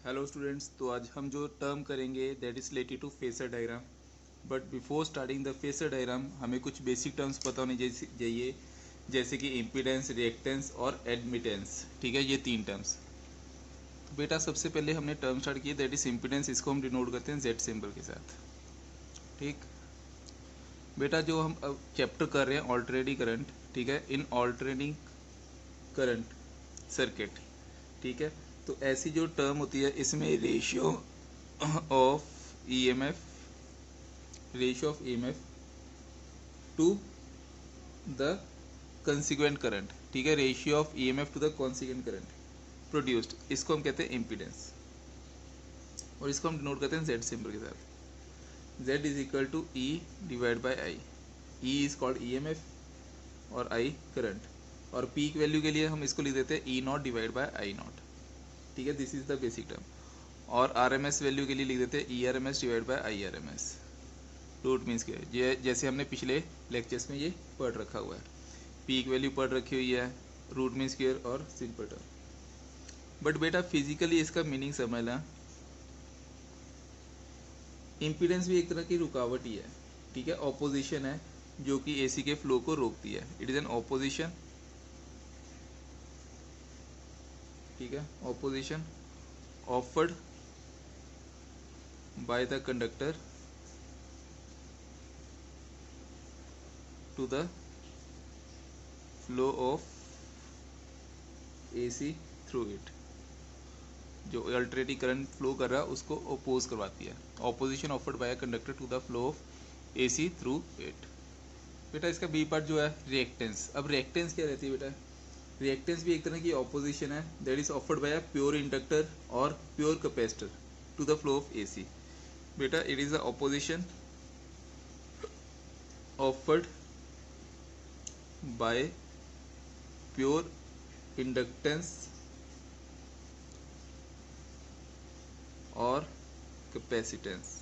Hello students, तो आज हम जो टर्म करेंगे that is related to phasor diagram. But before starting the phasor diagram हमें कुछ बेसिक टर्म्स पता होने चाहिए, जैसे कि इम्पीडेंस, रिएक्टेंस और एडमिटेंस। ठीक है, ये तीन टर्म्स। तो बेटा सबसे पहले हमने टर्म स्टार्ट किया दैट इज़ इम्पीडेंस। इसको हम डिनोट करते हैं जेड सिंबल के साथ। ठीक बेटा, जो हम अब चैप्टर कर रहे हैं ऑल्टरनेटिंग करंट, ठीक है, इन ऑल्टरनेटिंग करंट सर्किट। ठीक है, तो ऐसी जो टर्म होती है इसमें ratio of EMF to the consequent current, ठीक है, ratio of EMF to the consequent current produced, इसको हम कहते हैं इम्पीडेंस। और इसको हम डिनोट करते हैं जेड सिंबल के साथ। Z is equal to E divide by I. E is called EMF और आई करंट, और पीक वैल्यू के लिए हम इसको लिख देते हैं E naught divide by I naught. ठीक है, this is the basic term. और आरएमएस वैल्यू के लिए लिख देते हैं E R M S divide by I R M S. Root means क्या है, ये जैसे हमने पिछले लेक्चर्स में ये पढ़ रखा हुआ है। पीक वैल्यू पढ़ रखी हुई है, रूट मीन स्क्वायर और सिंपल टर्म। बट बेटा फिजिकली इसका मीनिंग समझना, इम्पीडेंस भी एक तरह की रुकावट ही है। ठीक है, ऑपोजिशन है जो कि एसी के फ्लो को रोकती है। It is an opposition. ठीक है, opposition offered by the conductor to the flow of AC through it. जो अल्टरनेटिंग करंट फ्लो कर रहा है उसको अपोज करवाती है। Opposition offered by a conductor to the flow of AC through it. बेटा इसका बी पार्ट जो है रिएक्टेंस। अब रिएक्टेंस क्या रहती है बेटा? रिएक्टेंस भी एक तरह की ऑपोजिशन है that is offered by a pure inductor और pure capacitor to the flow of AC. बेटा it is the opposition offered by pure inductance और capacitance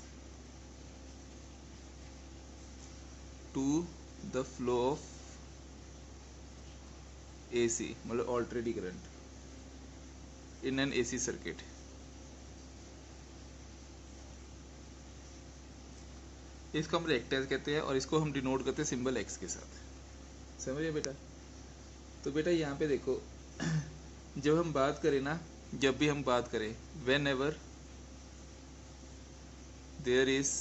to the flow of AC, मतलब alternating current in an AC circuit. इसको हम reactance कहते हैं और इसको हम डिनोट करते हैं सिंबल एक्स के साथ। समझिए बेटा। तो बेटा यहाँ पे देखो जब हम बात करें ना, जब भी हम बात करें, whenever there is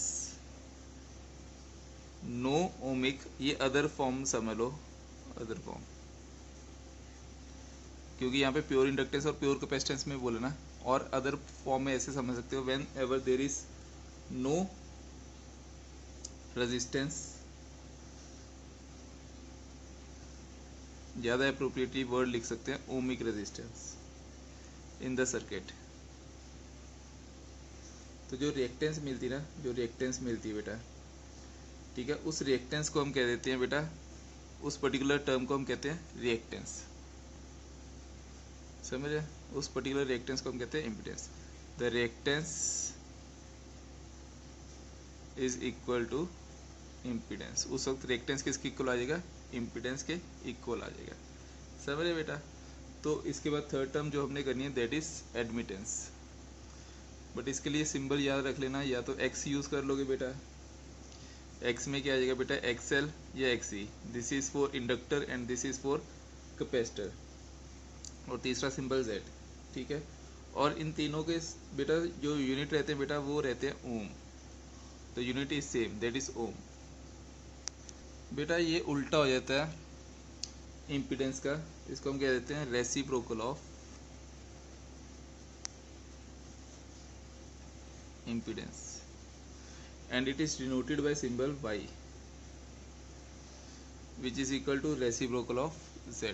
no ohmic, ये अदर फॉर्म समझ लो, अदर फॉर्म, क्योंकि यहाँ पे प्योर इंडक्टेंस और प्योर कैपेसिटेंस में बोले ना, और अदर फॉर्म में ऐसे समझ सकते हो, whenever there is no resistance, ज़्यादा अप्रोप्रिएटली वर्ड लिख सकते हैं ohmic resistance in the circuit. तो जो रिएक्टेंस मिलती ना, जो रिएक्टेंस मिलती है बेटा, ठीक है, उस रिएक्टेंस को हम कह देते हैं बेटा, उस पर्टिकुलर टर्म को हम कहते हैं रिएक्टेंस। समझे? उस पर्टिकुलर रिएक्टेंस को हम कहते हैं impedance. The reactance is equal to impedance. उस वक्त रिएक्टेंस किसके इक्वल आ जाएगा? इम्पीडेंस के इक्वल आ जाएगा। समझे बेटा? तो इसके बाद थर्ड टर्म जो हमने करनी है दैट इज एडमिटेंस। बट इसके लिए सिंबल याद रख लेना, या तो एक्स यूज कर लोगे बेटा। एक्स में क्या आ जाएगा बेटा? एक्सएल या XE. This is for inductor and this is for capacitor. और तीसरा सिंबल जेड। ठीक है, और इन तीनों के बेटा जो यूनिट रहते हैं बेटा वो रहते हैं ओम। तो unit is same, that is ohm. बेटा ये उल्टा हो जाता है इम्पीडेंस का, इसको हम कह देते हैं reciprocal of impedance and it is denoted by symbol y which is equal to reciprocal of z।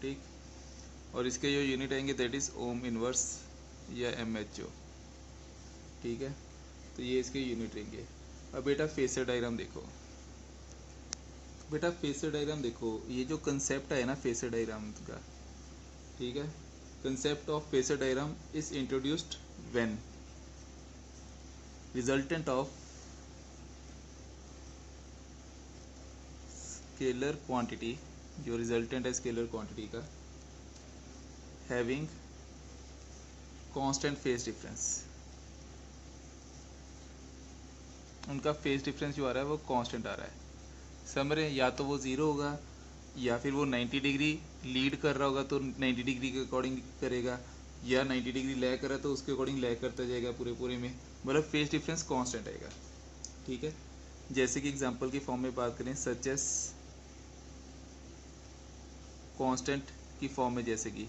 ठीक, और इसके जो यूनिट आएंगे दैट इज ओम इनवर्स या MHO। ठीक है, तो ये इसके यूनिट रहेंगे। अब बेटा फेसर डायग्राम देखो। बेटा फेसर डायग्राम देखो, ये जो कंसेप्ट है ना फेसर डायग्राम का, ठीक है, concept of phasor diagram is introduced when resultant of scalar quantity, जो रिजल्टेंट है स्केलर क्वांटिटी का, हैविंग कांस्टेंट फेस डिफरेंस, उनका फेस डिफरेंस जो आ रहा है वो कांस्टेंट आ रहा है। समझ रहे हैं, या तो वो ज़ीरो होगा या फिर वो 90 डिग्री लीड कर रहा होगा तो 90 डिग्री के अकॉर्डिंग करेगा, या 90 डिग्री लैग कर रहा है तो उसके अकॉर्डिंग लैग करता जाएगा पूरे पूरे में, मतलब फेस डिफरेंस कांस्टेंट आएगा। ठीक है, जैसे कि एग्जांपल की फॉर्म में बात करें, सच एस कांस्टेंट की फॉर्म में, जैसे कि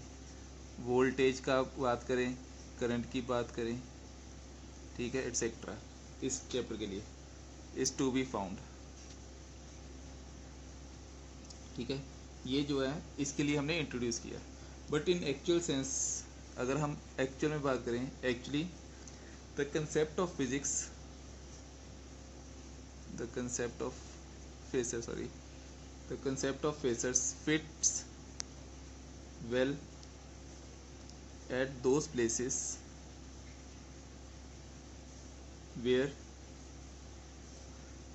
वोल्टेज का बात करें, करंट की बात करें, ठीक है, एटसेट्रा, इस चैप्टर के लिए इज टू बी फाउंड। ठीक है, ये जो है इसके लिए हमने इंट्रोड्यूस किया। बट इन एक्चुअल सेंस अगर हम एक्चुअल में बात करें, actually the concept of physics, the concept of phasor, sorry, the concept of freshers fits well at those places where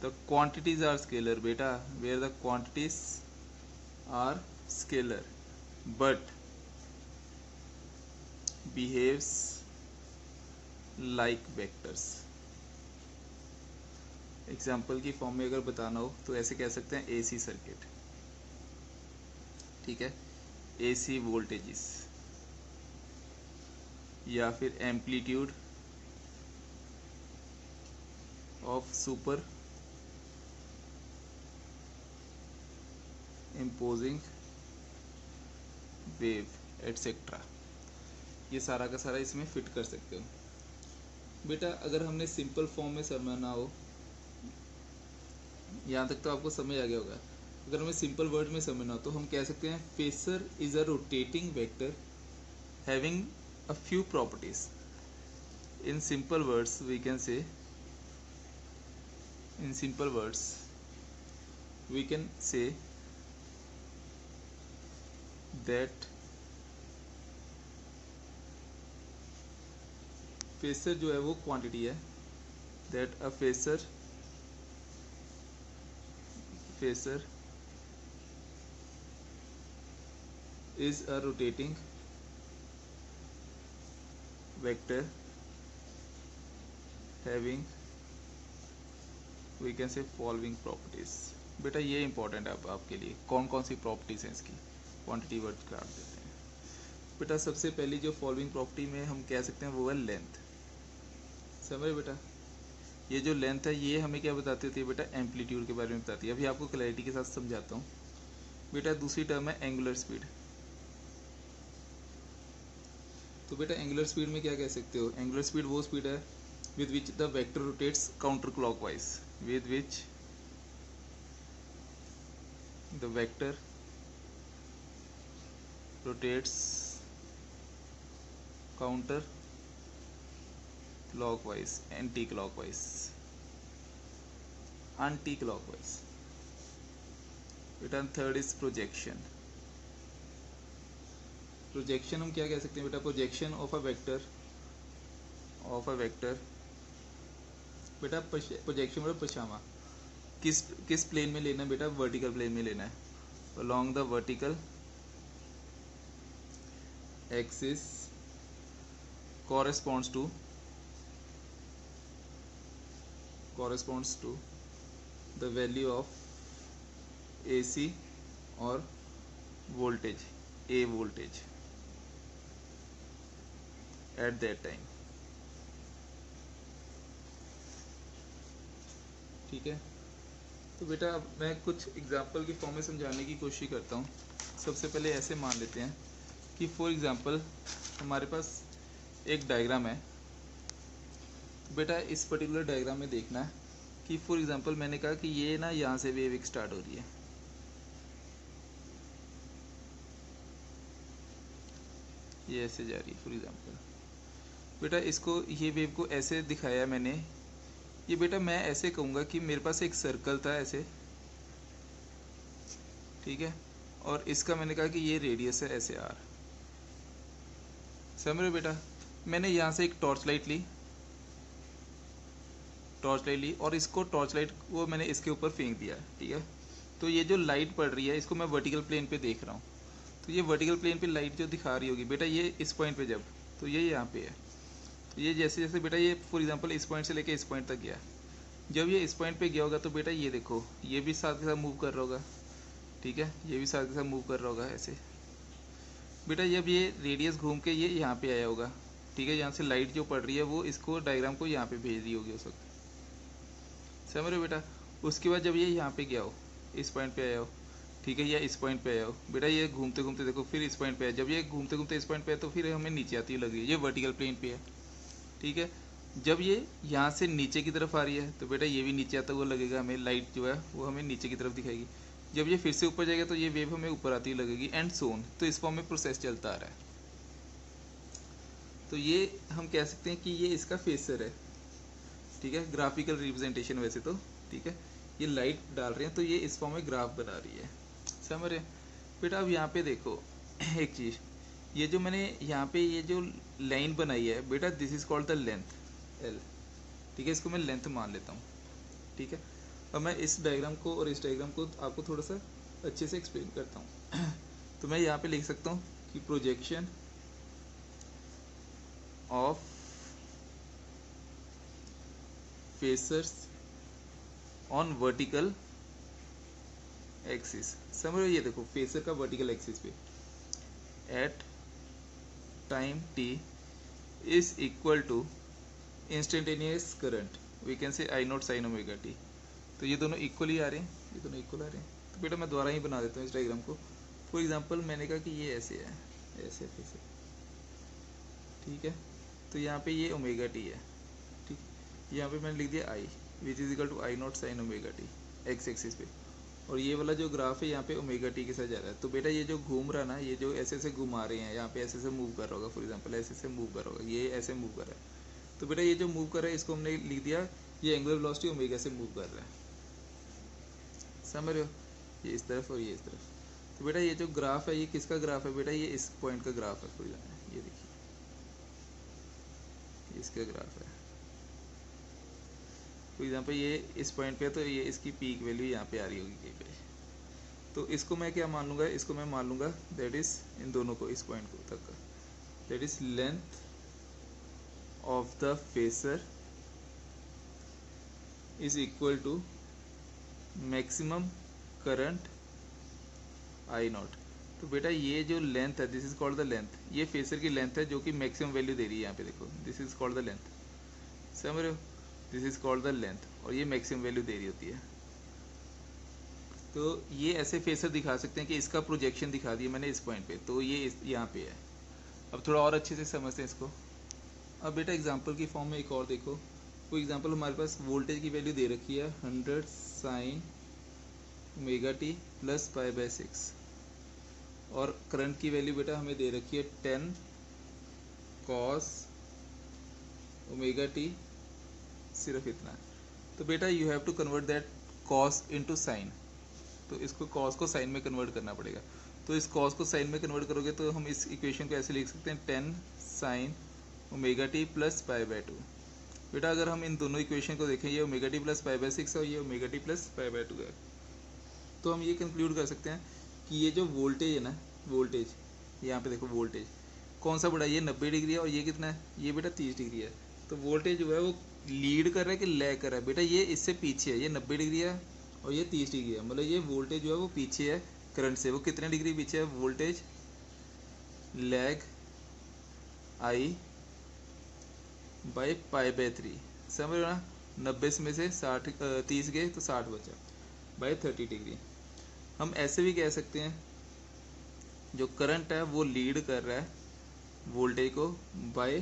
the quantities are scalar, beta, where the quantities are scalar but behaves like vectors। Example की form में अगर बताना हो तो ऐसे कह सकते हैं एसी सर्किट, ठीक है, एसी वोल्टेजेस, या फिर amplitude of super imposing wave etcetera, ये सारा का सारा इसमें फिट कर सकते हो। बेटा अगर हमने सिंपल फॉर्म में समझना हो, यहाँ तक तो आपको समझ आ गया होगा, अगर हमें सिंपल वर्ड में समझना हो तो हम कह सकते हैं phasor is a rotating vector having a few properties। in simple words we can say, in simple words we can say that phasor जो है वो क्वांटिटी है, that a phasor is a rotating vector having we can say following properties। बेटा ये important है अब आपके लिए, कौन कौन सी प्रॉपर्टीज हैं इसकी, क्वांटिटी वर्ड काट देते हैं। बेटा सबसे पहली जो फॉलोइंग प्रॉपर्टी में हम कह सकते हैं वो है लेंथ। समझ बेटा, ये जो लेंथ है ये हमें क्या बताती होती है बेटा, एम्पलीट्यूड के बारे में बताती है। अभी आपको क्लैरिटी के साथ समझाता हूँ। बेटा दूसरी टर्म है एंगुलर स्पीड। तो बेटा एंगुलर स्पीड में क्या कह सकते हो, एंगुलर स्पीड वो स्पीड है with which the vector rotates counterclockwise, with which the vector rotates counterclockwise, anti-clockwise। बेटा थर्ड इज प्रोजेक्शन। प्रोजेक्शन हम क्या कह सकते हैं बेटा, प्रोजेक्शन ऑफ अ वेक्टर बेटा, प्रोजेक्शन मतलब पछावा, किस प्लेन में लेना है बेटा, वर्टिकल प्लेन में लेना है, along the vertical axis corresponds to the value of AC or voltage, A voltage at that time। ठीक है, तो बेटा अब मैं कुछ एग्जांपल की फॉर्म में समझाने की कोशिश करता हूँ। सबसे पहले ऐसे मान लेते हैं कि फॉर एग्जांपल हमारे पास एक डायग्राम है। बेटा इस पर्टिकुलर डायग्राम में देखना है कि फॉर एग्जांपल मैंने कहा कि ये ना यहाँ से वेव एक स्टार्ट हो रही है, ये ऐसे जा रही है फॉर एग्जांपल। बेटा इसको, ये वेव को ऐसे दिखाया मैंने, ये बेटा मैं ऐसे कहूँगा कि मेरे पास एक सर्कल था ऐसे, ठीक है, और इसका मैंने कहा कि ये रेडियस है ऐसे आर। समझ रहे बेटा, मैंने यहाँ से एक टॉर्च लाइट ली और इसको टॉर्च लाइट को मैंने इसके ऊपर फेंक दिया, ठीक है। तो ये जो लाइट पड़ रही है इसको मैं वर्टिकल प्लेन पे देख रहा हूँ, तो ये वर्टिकल प्लेन पे लाइट जो दिखा रही होगी बेटा, ये इस पॉइंट पे जब तो ये यहाँ पे है। तो ये जैसे जैसे बेटा ये फॉर एग्जांपल इस पॉइंट से लेके इस पॉइंट तक गया, जब ये इस पॉइंट पे गया होगा तो बेटा ये देखो ये भी साथ के साथ मूव कर रहा होगा, ठीक है, ये भी साथ के साथ मूव कर रहा होगा ऐसे। बेटा जब ये रेडियस घूम के ये यहाँ पे आया होगा, ठीक है, यहाँ से लाइट जो पड़ रही है वो इसको डायग्राम को यहाँ पे भेज दी होगी उस वक्त, समझ रहे हो बेटा। उसके बाद जब ये यहाँ पे गया हो, इस पॉइंट पे आया हो, ठीक है, या इस पॉइंट पे आया हो, बेटा ये घूमते घूमते देखो फिर इस पॉइंट पे आया, जब ये घूमते घूमते इस पॉइंट पे आया तो फिर हमें नीचे आती हुई लग रही है, ये वर्टिकल प्लेन पे है, ठीक है। जब ये यहाँ से नीचे की तरफ आ रही है तो बेटा ये भी नीचे आता हुआ लगेगा, हमें लाइट जो है वो हमें नीचे की तरफ दिखाएगी। जब ये फिर से ऊपर जाएगा तो ये वेव हमें ऊपर आती हुई लगेगी, एंड सोन। तो इस फॉर्म में प्रोसेस चलता आ रहा है। तो ये हम कह सकते हैं कि ये इसका फेसर है, ठीक है, ग्राफिकल रिप्रेजेंटेशन वैसे तो, ठीक है। ये लाइट डाल रहे हैं तो ये इस फॉर्म में ग्राफ बना रही है, समझ रहे बेटा। अब यहाँ पे देखो एक चीज़, ये जो मैंने यहाँ पे ये जो लाइन बनाई है बेटा, this is called the length L, ठीक है, इसको मैं लेंथ मान लेता हूँ, ठीक है। अब मैं इस डायग्राम को और इस डायग्राम को आपको थोड़ा सा अच्छे से एक्सप्लेन करता हूँ। तो मैं यहाँ पे लिख सकता हूँ कि projection of phasors on vertical axis, समझ रहे, ये देखो फेसर का वर्टिकल एक्सिस पे at time t is equal to instantaneous current, we can say I naught sine omega T. तो ये दोनों इक्वल ही आ रहे हैं, ये दोनों इक्वल आ रहे हैं। तो बेटा मैं दोबारा ही बना देता हूँ इस डायग्राम को। फॉर एग्जांपल मैंने कहा कि ये ऐसे है, ऐसे फेसर, ठीक है। तो यहाँ पे ये ओमेगा टी है, ठीक, यहाँ पे मैंने लिख दिया I which is equal to I naught sine omega T X axis पे, और ये वाला जो ग्राफ है यहाँ पे ओमेगा टी के साथ जा रहा है। तो बेटा ये जो घूम रहा है ना, ये जो ऐसे ऐसे घुमा रहे हैं, यहाँ पे ऐसे ऐसे मूव कर रहा होगा, फॉर एग्जांपल ऐसे ऐसे मूव कर रहा होगा, ये ऐसे मूव कर रहा है। तो बेटा ये जो मूव कर रहा है इसको हमने लिख दिया ये एंगुलर वेलोसिटी ओमेगा से मूव कर रहा है, समझ रहे हो, ये इस तरफ और ये इस तरफ। तो बेटा ये जो ग्राफ है ये किसका ग्राफ है बेटा, ये इस पॉइंट का ग्राफ है, ये देखिए इसका ग्राफ है। फॉर एग्जांपल ये इस पॉइंट पे है तो ये इसकी पीक वैल्यू यहाँ पे आ रही होगी कहीं पे। तो इसको मैं क्या मान लूँगा, इसको मैं मान लूँगा दैट इज इन दोनों को, इस पॉइंट को तक का, that is length of the phasor is equal to maximum current I naught. तो बेटा ये जो लेंथ है this is called the length, ये फेसर की लेंथ है जो कि मैक्सिमम वैल्यू दे रही है यहाँ पे देखो, this is called the length, समझ रहे हो, this is called the length, और ये मैक्सिमम वैल्यू दे रही होती है। तो ये ऐसे फेसर दिखा सकते हैं कि इसका प्रोजेक्शन दिखा दिया मैंने इस पॉइंट पे, तो ये यहाँ पे है। अब थोड़ा और अच्छे से समझते हैं इसको। अब बेटा एग्जांपल की फॉर्म में एक और देखो, फॉर एग्जांपल हमारे पास वोल्टेज की वैल्यू दे रखी है 100 sign omega T plus pi by 6, और करंट की वैल्यू बेटा हमें दे रखी है 10 कॉस ओमेगा टी, सिर्फ इतना। तो बेटा you have to convert that cos into sine, तो इसको कॉस को साइन में कन्वर्ट करना पड़ेगा। तो इस कॉस को साइन में कन्वर्ट करोगे तो हम इस इक्वेशन को ऐसे लिख सकते हैं 10 sign omega T plus pi by 2। बेटा अगर हम इन दोनों इक्वेशन को देखें, ये omega T plus pi by 6 और ये omega T plus pi by 2 है, तो हम ये कंक्लूड कर सकते हैं कि ये जो वोल्टेज है ना, वोल्टेज यहाँ पे देखो वोल्टेज कौन सा बड़ा, ये 90 डिग्री है और ये कितना है, ये बेटा 30 डिग्री है। तो वोल्टेज जो है वो लीड कर रहा है कि लैग कर रहा है, बेटा ये इससे पीछे है, ये 90 डिग्री है और ये 30 डिग्री है, मतलब ये वोल्टेज जो है वो पीछे है करंट से। वो कितने डिग्री पीछे है, voltage lag I by pi by 3, समझ रहे हो ना। 90 में से 30 गए तो 60 बचा, बाई 30 डिग्री। हम ऐसे भी कह सकते हैं जो करंट है वो लीड कर रहा है वोल्टेज को बाय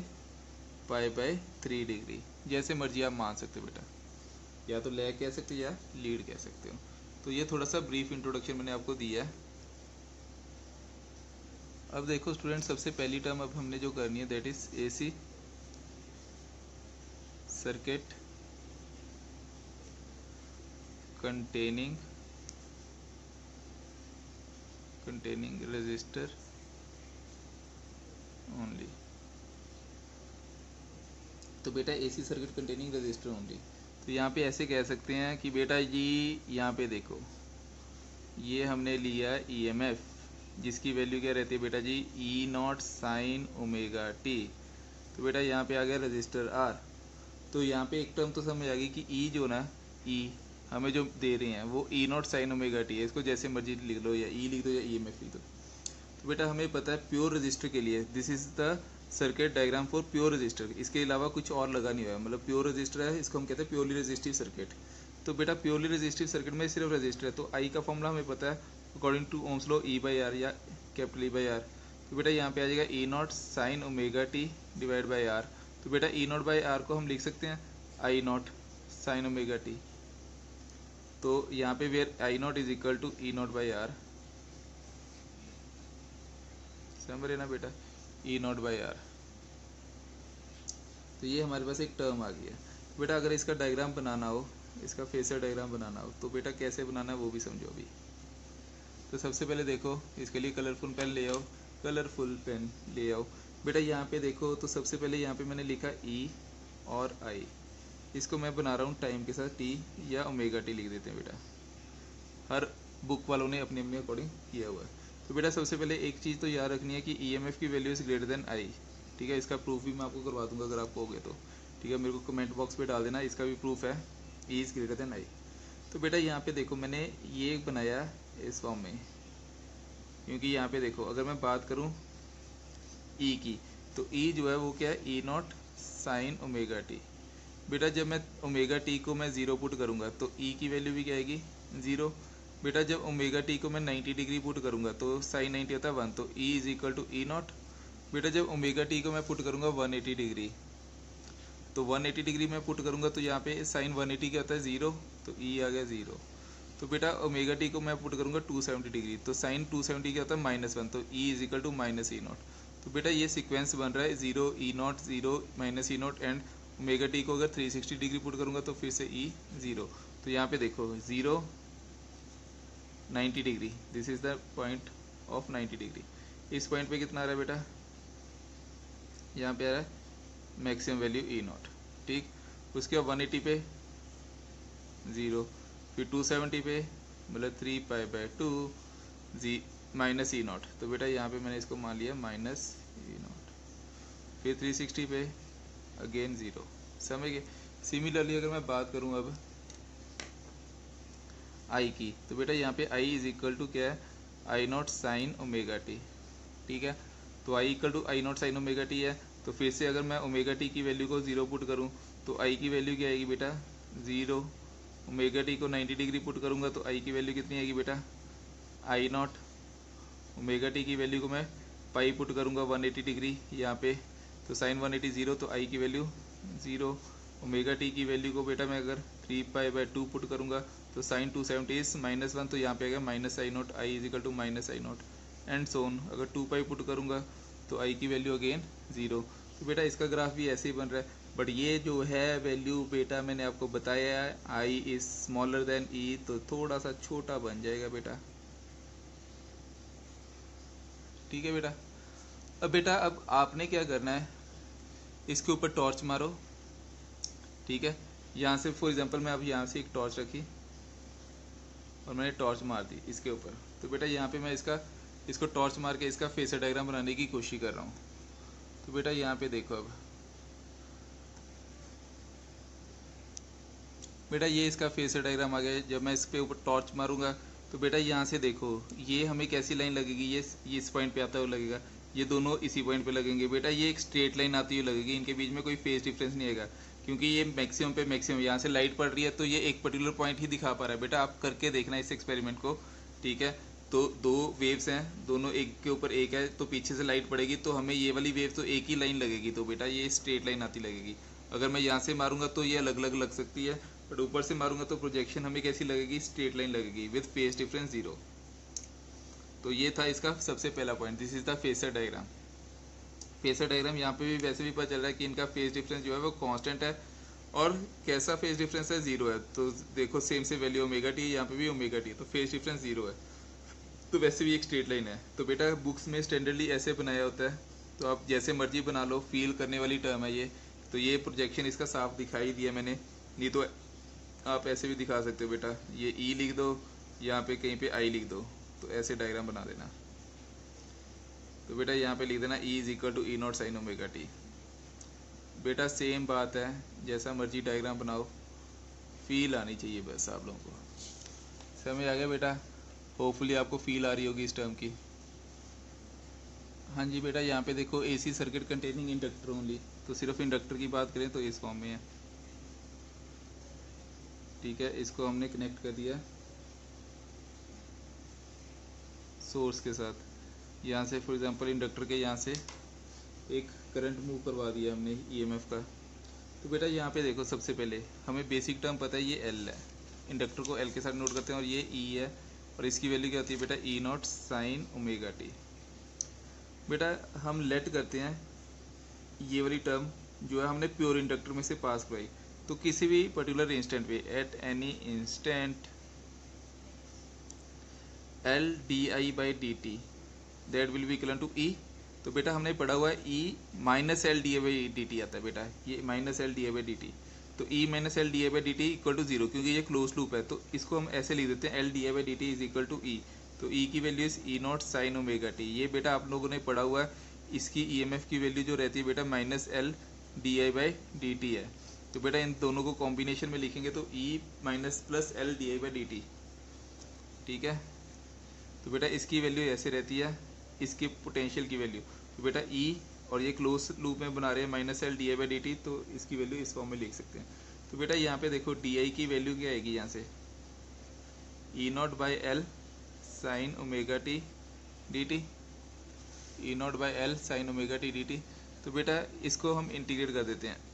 पाई बाय 3 डिग्री, जैसे मर्जी आप मान सकते हो बेटा, या तो लैग कह सकते हो या लीड कह सकते हो। तो ये थोड़ा सा ब्रीफ इंट्रोडक्शन मैंने आपको दिया है। अब देखो स्टूडेंट, सबसे पहली टर्म अब हमने जो करनी है that is AC circuit containing resistor only। तो बेटा AC circuit containing register only, तो यहाँ पे ऐसे कह सकते हैं कि बेटा जी यहाँ पे देखो ये हमने लिया ईएमएफ जिसकी वैल्यू क्या रहती है बेटा जी, ई नॉट साइन ओमेगा टी तो बेटा यहाँ पे आ गया रजिस्टर R। तो यहाँ पे एक टर्म तो समझ आ गई कि E जो ना, E हमें जो दे रहे हैं वो E naught sine omega T है। इसको जैसे मर्जी लिख लो, या E लिख दो या EMF लिख दो। तो बेटा हमें पता है प्योर रजिस्टर के लिए this is the circuit diagram for pure resistor. इसके अलावा कुछ और लगा नहीं हुआ है, मतलब प्योर रजिस्टर है, इसको हम कहते हैं प्योरली रजिस्टिव सर्किट। तो बेटा प्योरली रजिस्टिव सर्किट में सिर्फ रजिस्टर है, तो आई का फॉर्मूला हमें पता है according to Ohm's law E by R या कैपिटल E बाई आर। तो बेटा यहाँ पे आ जाएगा E naught sine omega T divide by R. तो बेटा E नॉट बाई आर को हम लिख सकते हैं I naught sine omega T. तो यहाँ पे where I naught is equal to E naught by R, समझ रहे ना बेटा, E नॉट बाई आर। तो ये हमारे पास एक टर्म आ गया। बेटा अगर इसका डायग्राम बनाना हो, इसका फेसर डायग्राम बनाना हो, तो बेटा कैसे बनाना है वो भी समझो अभी। तो सबसे पहले देखो, इसके लिए कलरफुल पेन ले आओ, कलरफुल पेन ले आओ। बेटा यहाँ पे देखो, तो सबसे पहले यहाँ पे मैंने लिखा E और I, इसको मैं बना रहा हूँ टाइम के साथ T या ओमेगा टी लिख देते हैं बेटा। हर बुक वालों ने अपने अपने अकॉर्डिंग किया हुआ है। तो बेटा सबसे पहले एक चीज़ तो याद रखनी है कि EMF की value is greater than I। ठीक है, इसका प्रूफ भी मैं आपको करवा दूंगा अगर आप कहोगे तो। ठीक है, मेरे को कमेंट बॉक्स पे डाल देना, इसका भी प्रूफ है E is greater than I। तो बेटा यहाँ पे देखो मैंने ये बनाया इस फॉर्म में, क्योंकि यहाँ पे देखो अगर मैं बात करूँ E की, तो E जो है वो क्या है, E naught sine omega T. बेटा जब मैं ओमेगा टी को मैं 0 पुट करूँगा तो E की वैल्यू भी क्या आएगी 0। बेटा जब ओमेगा टी को मैं 90 डिग्री पुट करूँगा तो साइन 90 होता है 1, तो E is equal to E naught. बेटा जब ओमेगा टी को मैं पुट करूँगा 180 डिग्री, तो 180 डिग्री में पुट करूँगा तो यहाँ पे साइन 180 क्या होता है 0, तो E आ गया 0। तो बेटा ओमेगा टी को मैं पुट करूँगा 270 डिग्री, तो साइन 270 क्या होता है -1, तो E is equal to minus E naught. तो बेटा ये सीक्वेंस बन रहा है 0 E naught 0 minus E naught, and omega T को अगर 360 डिग्री पुट करूँगा तो फिर से E 0। तो यहाँ पे देखो 0 90 degree, this is the point of 90 degree. इस पॉइंट पे कितना आ रहा है बेटा, यहाँ पे आ रहा है मैक्सिमम वैल्यू E नॉट। ठीक, उसके बाद 180 पे 0, फिर 270 पे मतलब 3 पाई बाई 2 जी माइनस E नॉट। तो बेटा यहाँ पे मैंने इसको मान लिया माइनस E नॉट। फिर 360 पे अगेन 0, समझ गए। सिमिलरली अगर मैं बात करूँ अब I की, तो बेटा यहाँ पे I इज इक्वल टू क्या है, I naught sine omega T. ठीक है, तो I equal to I naught sine omega T है। तो फिर से अगर मैं ओमेगा टी की वैल्यू को 0 पुट करूँ तो I की वैल्यू क्या आएगी बेटा 0। ओमेगा टी को 90 डिग्री पुट करूँगा तो I की वैल्यू कितनी आएगी बेटा आई नॉट। ओमेगा टी की वैल्यू को मैं पाई पुट करूँगा 180 डिग्री यहाँ पे, तो साइन 180 0, तो I की वैल्यू 0। ओमेगा टी की वैल्यू को बेटा मैं अगर 3 पाई बाई 2 पुट करूँगा तो साइन 270 इज -1, तो यहाँ पे आएगा minus I naught, I is equal to minus I naught and so on. अगर 2 पाई पुट करूँगा तो I की वैल्यू अगेन 0। तो बेटा इसका ग्राफ भी ऐसे ही बन रहा है, बट ये जो है वैल्यू बेटा मैंने आपको बताया है I is smaller than E, तो थोड़ा सा छोटा बन जाएगा बेटा। ठीक है बेटा, अब बेटा अब आपने क्या करना है, इसके ऊपर टॉर्च मारो। ठीक है, यहाँ से फॉर एग्जांपल मैं अब यहाँ से एक टॉर्च रखी और मैंने टॉर्च मार दी इसके ऊपर, तो बेटा यहाँ पे मैं इसको टॉर्च मार के इसका फेसर डायग्राम बनाने की कोशिश कर रहा हूँ। तो बेटा यहाँ पे देखो, अब बेटा ये इसका फेसर डायग्राम आ गया। जब मैं इस पे ऊपर टॉर्च मारूंगा तो बेटा यहाँ से देखो ये हमें कैसी लाइन लगेगी, ये इस पॉइंट पे आता हुआ लगेगा, ये दोनों इसी पॉइंट पे लगेंगे। बेटा ये एक स्ट्रेट लाइन आती हुई लगेगी, इनके बीच में कोई फेस डिफरेंस नहीं आएगा, क्योंकि ये मैक्सिमम पे मैक्सिमम यहाँ से लाइट पड़ रही है तो ये एक पर्टिकुलर पॉइंट ही दिखा पा रहा है। बेटा आप करके देखना इस एक्सपेरिमेंट को। ठीक है, तो दो वेव्स हैं, दोनों एक के ऊपर एक है, तो पीछे से लाइट पड़ेगी तो हमें ये वाली वेव तो एक ही लाइन लगेगी, तो बेटा ये स्ट्रेट लाइन आती लगेगी। अगर मैं यहाँ से मारूंगा तो ये अलग अलग लग सकती है, बट ऊपर से मारूंगा तो प्रोजेक्शन हमें कैसी लगेगी, स्ट्रेट लाइन लगेगी विद फेस डिफरेंस 0। तो ये था इसका सबसे पहला point, this is the phasor diagram. Phasor diagram यहाँ पे भी वैसे भी पता चल रहा है कि इनका फेस डिफरेंस जो है वो कांस्टेंट है, और कैसा फेस डिफरेंस है 0 है। तो देखो सेम से वैल्यू ओमेगा टी, यहाँ पे भी ओमेगा टी, तो फेस डिफरेंस 0 है, तो वैसे भी एक स्ट्रेट लाइन है। तो बेटा बुक्स में स्टैंडर्डली ऐसे बनाया होता है, तो आप जैसे मर्जी बना लो, फील करने वाली टर्म है ये। तो ये प्रोजेक्शन इसका साफ दिखाई दिया मैंने, नहीं तो आप ऐसे भी दिखा सकते हो बेटा, ये E लिख दो, यहाँ पे कहीं पे I लिख दो, तो ऐसे डायग्राम बना देना। तो बेटा यहाँ पे लिख देना E is equal to E naught sine omega T. बेटा सेम बात है, जैसा मर्जी डायग्राम बनाओ, फील आनी चाहिए बस आप लोगों को। समझ आ गया बेटा? होपफुली आपको फील आ रही होगी इस टर्म की। हाँ जी बेटा, यहाँ पे देखो AC circuit containing inductor only, तो सिर्फ इंडक्टर की बात करें तो इस फॉर्म में है। ठीक है, इसको हमने कनेक्ट कर दिया सोर्स के साथ। यहाँ से फॉर एग्जांपल इंडक्टर के यहाँ से एक करंट मूव करवा दिया हमने ईएमएफ का। तो बेटा यहाँ पे देखो, सबसे पहले हमें बेसिक टर्म पता है, ये एल है, इंडक्टर को एल के साथ नोट करते हैं, और ये ई है, और इसकी वैल्यू क्या होती है बेटा, ई नॉट साइन ओमेगा टी। बेटा हम लेट करते हैं ये वाली टर्म जो है हमने प्योर इंडक्टर में से पास करवाई, तो किसी भी पर्टिकुलर इंस्टेंट पे, at any instant L D I by D T that will be equal to E. तो बेटा हमने पढ़ा हुआ है E minus L D A by D T आता है बेटा, ये minus L D A by D T, तो E minus L D A by D T equal to zero, क्योंकि ये क्लोज लूप है, तो इसको हम ऐसे लिख देते हैं L D A by D T is equal to E. तो ई की value is E naught sine omega T. ये बेटा आप लोगों ने पढ़ा हुआ है, इसकी ई एम एफ की वैल्यू जो रहती है बेटा minus L D I by D T है। तो बेटा इन दोनों को कॉम्बिनेशन में लिखेंगे तो E minus plus L D I by D T. ठीक है, तो बेटा इसकी वैल्यू ऐसे रहती है, इसकी पोटेंशियल की वैल्यू, तो बेटा ई और ये क्लोज लूप में बना रहे हैं minus L D I by D T, तो इसकी वैल्यू इस फॉर्म में लिख सकते हैं। तो बेटा यहाँ पे देखो डी आई की वैल्यू क्या आएगी, यहाँ से E naught by L sine omega T D T, E naught by L sine omega T D T. तो बेटा इसको हम इंटीग्रेट कर देते हैं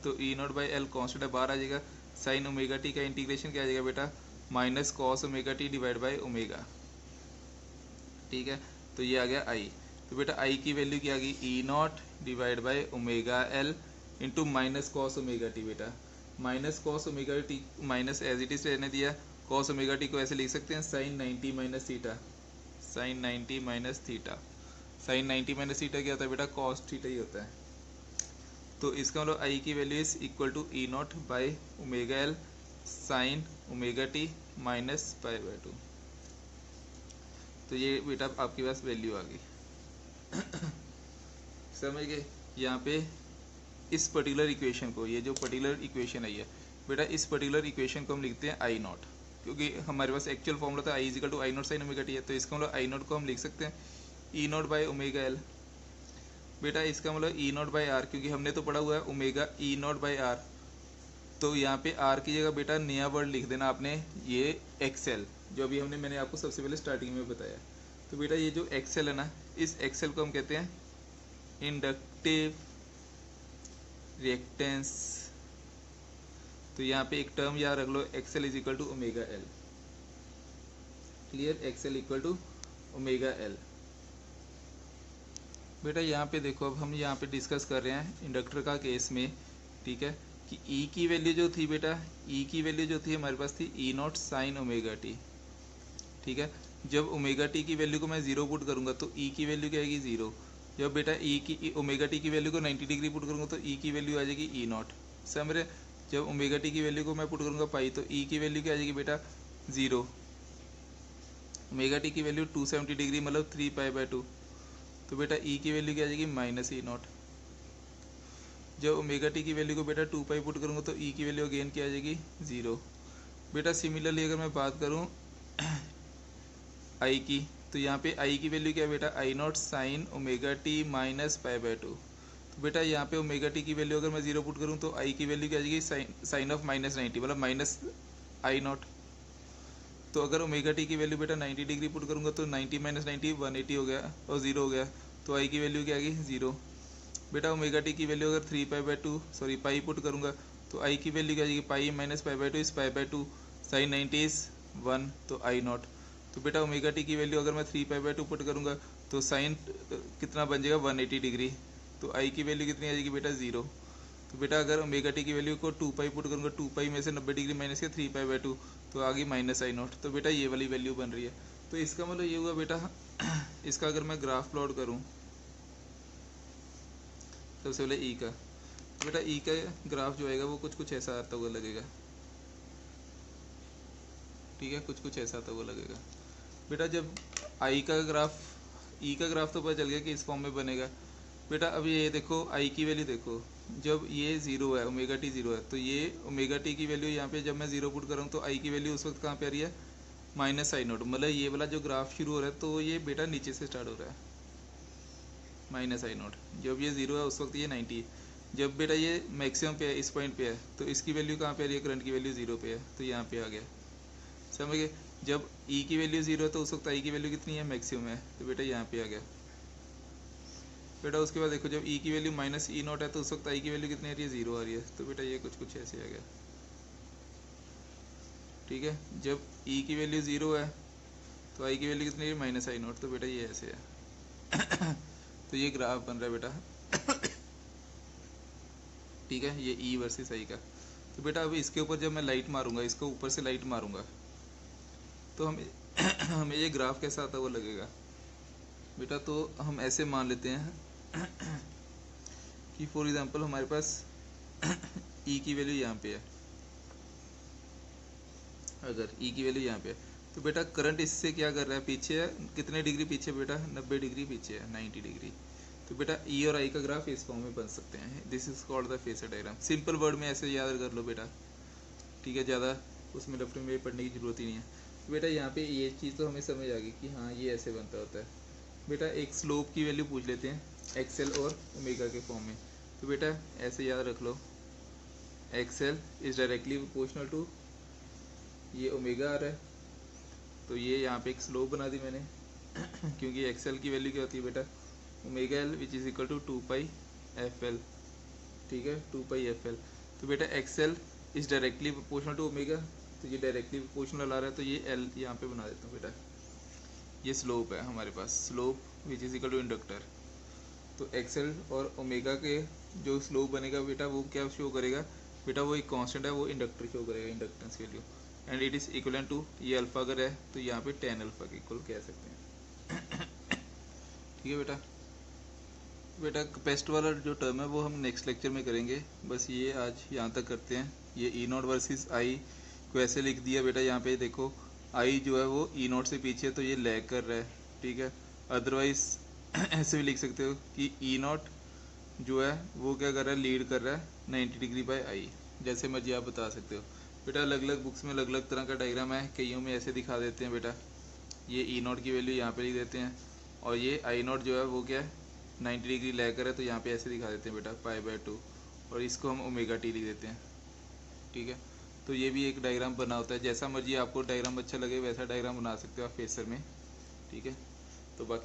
तो E naught by L constant है, बाहर आ जाएगा, साइन ओमेगा टी का इंटीग्रेशन क्या आ जाएगा बेटा, minus cos omega T divide by omega. ठीक है, तो ये आ गया आई। तो बेटा आई की वैल्यू क्या आ गई, E naught divide by omega L into minus cos omega T. बेटा minus cos omega T minus as it is रहने दिया, कॉस ओमेगा टी को ऐसे लिख सकते हैं sine 90 minus theta, sine 90 minus theta. Sine 90 minus theta क्या होता है बेटा, कॉस थीटा ही होता है। तो इसका मतलब आई की value is equal to E naught by omega L sine omega T minus pi by 2। तो ये बेटा आपके पास वैल्यू आ गई समझ गए? यहाँ पे इस पर्टिकुलर इक्वेशन को, ये जो पर्टिकुलर इक्वेशन आई है बेटा, इस पर्टिकुलर इक्वेशन को हम लिखते हैं आई नॉट, क्योंकि हमारे पास एक्चुअल फॉर्मूला था I is equal to I naught sine omega T है, तो इसका मतलब आई नॉट को हम लिख सकते हैं E naught by omega L. बेटा इसका मतलब ई नॉट बाई आर, क्योंकि हमने तो पढ़ा हुआ है omega E naught by R, तो यहाँ पे आर की जगह बेटा नया वर्ड लिख देना आपने, ये एक्सएल, जो अभी मैंने आपको सबसे पहले स्टार्टिंग में बताया। तो बेटा ये जो एक्सएल है ना, इस एक्सएल को हम कहते हैं इंडक्टिव रिएक्टेंस। तो यहाँ पे एक टर्म याद रख लो, XL is equal to omega L. Clear? XL equal to omega L. बेटा यहाँ पे देखो, अब हम यहाँ पे डिस्कस कर रहे हैं इंडक्टर का केस में, ठीक है, कि ई की वैल्यू जो थी बेटा, ई की वैल्यू जो थी हमारे पास थी ई नॉट साइन ओमेगा टी। ठीक है, जब ओमेगा टी की वैल्यू को मैं जीरो पुट करूंगा तो ई की वैल्यू क्या आएगी, जीरो। जब बेटा ई की ओमेगा टी की वैल्यू को 90 डिग्री पुट करूंगा तो ई की वैल्यू आ जाएगी ई नॉट। समझ रहे? जब ओमेगा टी की वैल्यू को मैं पुट करूंगा पाई, तो ई की वैल्यू क्या आ जाएगी बेटा, जीरो। ओमेगा टी की वैल्यू 270 डिग्री मतलब 3 पाई बाई 2, तो बेटा ई की वैल्यू क्या आ जाएगी, माइनस ई नॉट। जब ओमेगा टी की वैल्यू को बेटा 2 पाई पुट करूंगा तो ई की वैल्यू अगेन क्या आ जाएगी, जीरो। बेटा सिमिलरली अगर मैं बात करूं आई की, तो यहाँ पे आई की वैल्यू क्या है बेटा, I naught sine omega T minus pi by 2। तो बेटा यहाँ पे ओमेगा टी की वैल्यू अगर मैं जीरो पुट करूँ तो आई की वैल्यू क्या आ जाएगी, साइन ऑफ माइनस 90 मतलब माइनस आई नॉट। तो अगर ओमेगा टी की वैल्यू बेटा 90 डिग्री पुट करूँगा तो 90 माइनस 90 180 हो गया और जीरो हो गया, तो आई की वैल्यू क्या आ गई, जीरो। बेटा ओमेगा टी की वैल्यू अगर 3 pi by 2 sorry pi put करूँगा तो आई की वैल्यू क्या आ जाएगी, पाई माइनस पाई बाई 2 इस पाई बाई 2, साइन 90 इज 1 तो आई नॉट। तो बेटा ओमेगा टी की वैल्यू अगर मैं 3 पाई बाई 2 पुट करूँगा तो साइन कितना बन जाएगा, 180 डिग्री, तो आई की वैल्यू कितनी आ जाएगी बेटा, जीरो। तो बेटा अगर ओमेगा टी की वैल्यू को 2 पाई पुट करूँगा, 2 पाई में से 90 डिग्री माइनस किया 3 पाई बाई 2, तो आ गई माइनस आई नॉट। तो बेटा ये वाली वैल्यू बन रही है। तो इसका मतलब ये हुआ बेटा, इसका अगर मैं ग्राफ प्लॉट करूँ सबसे पहले ई का, तो बेटा ई का ग्राफ जो आएगा वो कुछ ऐसा आता हुआ लगेगा। ठीक है, कुछ ऐसा आता हुआ लगेगा। बेटा जब आई का ग्राफ, ई का ग्राफ तो पता चल गया कि इस फॉर्म में बनेगा। बेटा अब ये देखो आई की वैल्यू देखो, जब ये ज़ीरो है, ओमेगा टी ज़ीरो है, तो ये ओमेगा टी की वैल्यू यहाँ पे जब मैं ज़ीरो पुट कर रहा हूँ तो आई की वैल्यू उस वक्त कहाँ पे आ रही है, माइनस आई नोट। मतलब ये वाला जो ग्राफ शुरू हो रहा है तो ये बेटा नीचे से स्टार्ट हो रहा है, माइनस आई नोट। जब ये ज़ीरो है उस वक्त ये 90 है। जब बेटा ये मैक्सिमम पे है, इस पॉइंट पे है, तो इसकी वैल्यू कहाँ पे आ रही है, करंट की वैल्यू ज़ीरो पे है, तो यहाँ पे आ गया। समझ गए। जब ई की वैल्यू ज़ीरो है तो उस वक्त आई की वैल्यू कितनी है, मैक्सिमम है, तो बेटा यहाँ पे आ गया बेटा। उसके बाद देखो जब ई की वैल्यू माइनस ई नॉट है तो उस वक्त आई की वैल्यू कितनी आ रही है, ज़ीरो आ रही है, तो बेटा ये कुछ ऐसे आ गया। ठीक है, जब ई की वैल्यू ज़ीरो है तो आई की वैल्यू कितनी है, माइनस आई नॉट, तो बेटा ये ऐसे है। तो ये ग्राफ बन रहा है बेटा। ठीक है, ये ई वर्सेस आई का। तो बेटा अभी इसके ऊपर जब मैं लाइट मारूंगा, इसको ऊपर से लाइट मारूंगा, तो हमें हमें ये ग्राफ कैसा आता है वो लगेगा बेटा। तो हम ऐसे मान लेते हैं कि फॉर एग्जांपल हमारे पास ई की वैल्यू यहाँ पे है, अगर ई की वैल्यू यहाँ पे है तो बेटा करंट इससे क्या कर रहा है, पीछे है, कितने डिग्री पीछे बेटा, 90 डिग्री पीछे है, 90 डिग्री। तो बेटा ई और आई का ग्राफ इस फॉर्म में बन सकते हैं। This is called the phasor diagram. Simple word में ऐसे याद कर लो बेटा। ठीक है, ज़्यादा उसमें लफड़े में पढ़ने की जरूरत ही नहीं है। तो बेटा यहाँ पे ये चीज़ तो हमें समझ आ गई कि हाँ ये ऐसे बनता होता है। बेटा एक स्लोप की वैल्यू पूछ लेते हैं एक्सेल और ओमेगा के फॉर्म में। तो बेटा ऐसे याद रख लो, XL is directly proportional to ये ओमेगा आ रहा है, तो ये यहाँ पे एक स्लोप बना दी मैंने। क्योंकि एक्सेल की वैल्यू क्या होती है बेटा, omega L which is equal to 2 pi F L. ठीक है, 2 पाई एफ एल। तो बेटा X L is directly proportional to omega, तो ये डायरेक्टली प्रोपोर्शनल आ रहा है, तो ये एल यहाँ पे बना देता हूँ बेटा। ये स्लोप है हमारे पास, slope which is equal to inductor. तो एक्सेल और ओमेगा के जो स्लोप बनेगा बेटा वो क्या शो करेगा बेटा, वो एक कांस्टेंट है, वो इंडक्टर शो करेगा, inductance value. And it is equal to, ये अल्फा अगर है तो यहाँ पे टेन अल्फा के इक्वल कह सकते हैं। ठीक है बेटा। बेटा कैपेसिटर वाला जो टर्म है वो हम नेक्स्ट लेक्चर में करेंगे। बस ये आज यहाँ तक करते हैं। ये ई नॉट वर्सेस आई को ऐसे लिख दिया बेटा, यहाँ पे देखो आई जो है वो ई नॉट से पीछे, तो ये लैग कर रहा है। ठीक है, अदरवाइज ऐसे भी लिख सकते हो कि ई नॉट जो है वो क्या कर रहा है, लीड कर रहा है 90 डिग्री बाय आई। जैसे मर्जी आप बता सकते हो बेटा। अलग अलग बुक्स में अलग अलग तरह का डायग्राम है, कईयों में ऐसे दिखा देते हैं बेटा। ये ई नॉट की वैल्यू यहाँ पे लिख देते हैं, और ये आई नॉट जो है वो क्या है 90 डिग्री लैग कर है, तो यहाँ पे ऐसे दिखा देते हैं बेटा π/2, और इसको हम ओमेगा टी लिख देते हैं। ठीक है, तो ये भी एक डायग्राम बना होता है। जैसा मर्जी आपको डायग्राम अच्छा लगे वैसा डायग्राम बना सकते हो आप फेसर में। ठीक है, तो बाकी